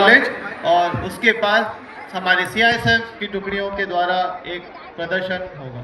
College और उसके पास हमारे CISF की टुकड़ियों के द्वारा एक प्रदर्शन होगा।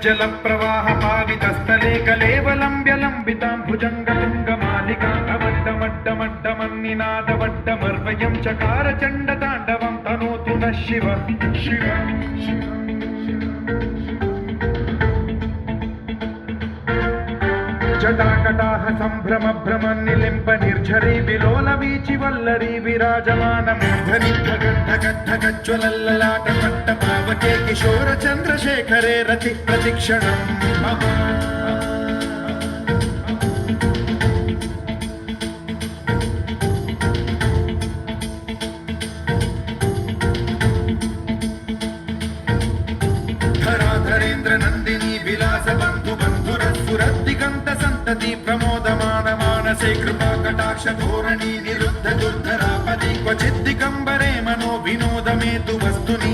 जल प्रवाह पावितस्थले कलेवलंब्य लंबितां भुजंगतुंगमालिकां चकार चंडतांडवं तनोतु नः शिव शिव जटाकटाह संभ्रम भ्रमन् निलिम्प निर्झरी विलोल वीचि वल्लरी विराजमान मूर्धनि धगद्धगद्धगज्ज्वलल्ललाट पट्ट पावके किशोर चंद्रशेखरे रति प्रतिक्षणम् धराधरेन्द्र नंदिनी विलास बंधु बंधुरस्फुरद्दिगंत संतति प्रमोदमान मानसे कृपा कटाक्ष धोरणी निरुद्ध दुर्धरापदि क्वचित् दिगंबरे मनो विनोदमेतु वस्तुनि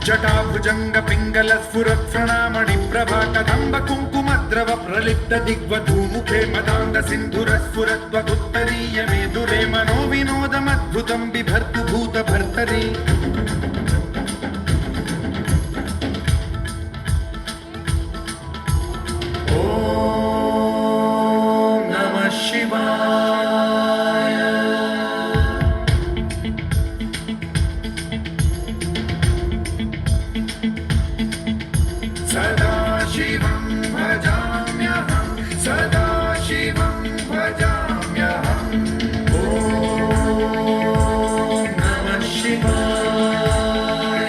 जटाभुजंग पिंगल स्फुरत् प्रणामणि प्रभा कदंब कुंकुमद्रव प्रलिप्त दिग्वधूमुखे मदांग सिंधुर स्फुरत्वदुत्तरीय मेदुरे मनो विनोदमद्भुतं बिभर्तु भूत भर्तरि ओम नमः शिवाय सदा शिवं भजाम्यहं सदा शिवं भजाम्यहम् ओम नमः शिवाय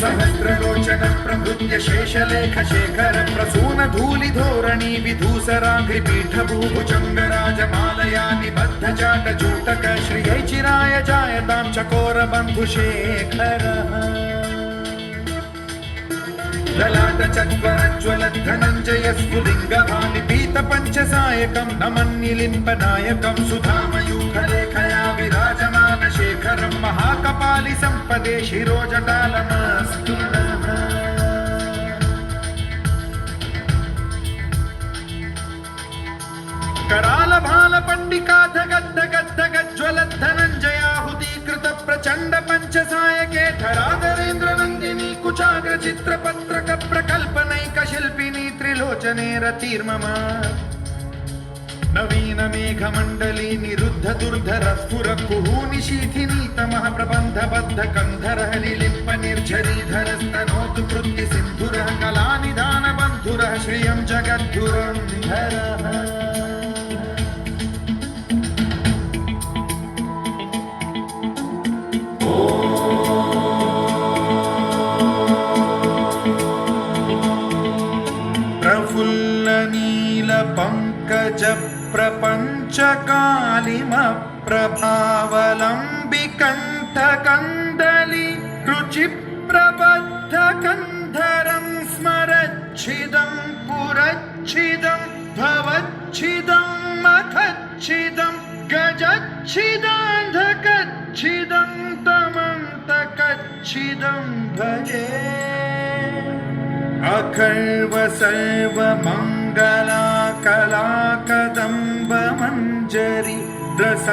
सहस्रलोचन प्रभृत्य शेषलेख शेखर प्रसून धूलि धोरणी विधूसराघ्रि पीठ भूभुजंग राजमालया निबद्ध चाट जूटक श्रियै चिराय जायतां चकोर बन्धुशेखर ललाट चत्वरज्वल धनञ्जय स्फुलिंग भानि पीत पंचसायकं नमन्निलिम्प नायकं सुधामयूखलेखया विराजमान शेखरं महाकपालि संपदे शिरोजटालमस्तु कराल भाल पंडिका धगद्धगद्धगज्ज्वल धनञ्जयाहुतीकृत प्रचंड पंचसायके धराधरेन्द्र नंदिनी कुचाग्र चित्रपत्रक प्रकल्पनैक शिल्पिनी त्रिलोचने रतिर्मम नवीन मेघमण्डली निरुद्ध दुर्धर स्फुर कुहूनि शीथिनी तमः प्रबन्ध बद्ध कंधर निलिम्प निर्झरीधर स्तनोतु कृत्ति सिन्धुरः कलानिधान बन्धुरः श्रियं जगद्धुरन्धरः प्रफुल्ल नील पंकज प्रपंच कालिम प्रभावलंबि कंठ कंदली रुचि प्रबद्ध कंधरं स्मरच्छिदं पुरच्छिदं भवच्छिदं मखच्छिदं गजच्छिदान्धकच्छिदं तमन्तकच्छिदं भजे अखर्व सर्व मंगला कला कदंब मंजरी रस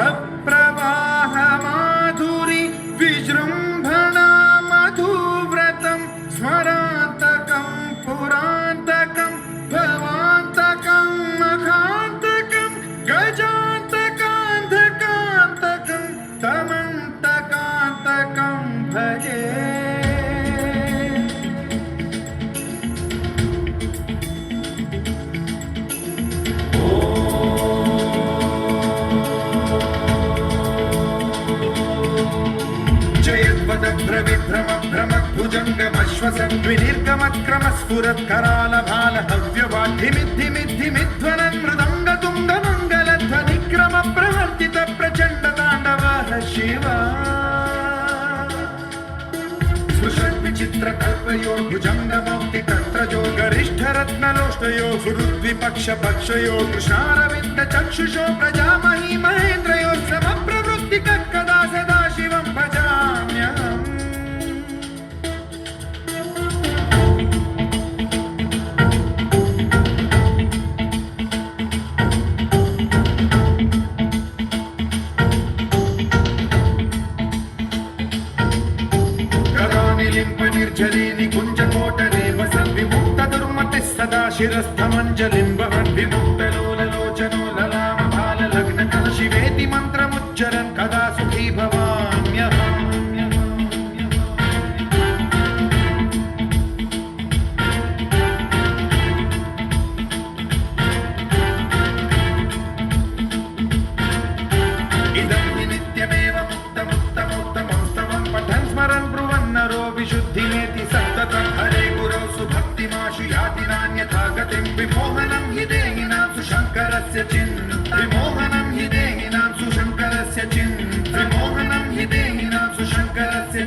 प्रवाह माधुरी विजृंभणा मधुव्रतं स्मरान्तकं पुरान्तकं भवान्तकं मखान्तकं गजान्तकान्धकान्त करालभालहव्यवाद्धिमिद्धिमिद्धिमिध्वनन् मृदङ्गतुङ्गमङ्गलध्वनिक्रमप्रवर्तित प्रचण्डताण्डवः शिवा स्पृशद्विचित्रकल्पयो भुजङ्गमौक्तिकत्रजो गरिष्ठरत्नलोष्टयो सुहृद्विपक्षपक्षयो कृष्णारविन्दचक्षुषो प्रजामही महेन्द्रयो समप्रवृत्तिकः कदा सदा शिवं भजाम्यहम् निर्जलीनि कुञ्जकोटरे वसद्विमुक्तदुर्मतिः सदा शिरस्थमञ्जलिं वहन् विमुक्तलोललोचनो ललामभाललग्नकः शिवेति मन्त्रमुच्चरन् कदा सुखी भवाम्यहम् इदं हि नित्यमेव मुक्तमुत्तमोत्तमोत्तमं पठन् स्मरन् ब्रुवन्नरो विशुद्धिमेति सततं हरे गुरौ सुभक्तिमाशु याति नान्यथा गतिं विमोहनं हि देहिनां सुशङ्करस्य विमोहनं हि देहिनां सुशङ्करस्य विमोहनं हि देहिनां सुशङ्करस्य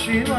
Shiva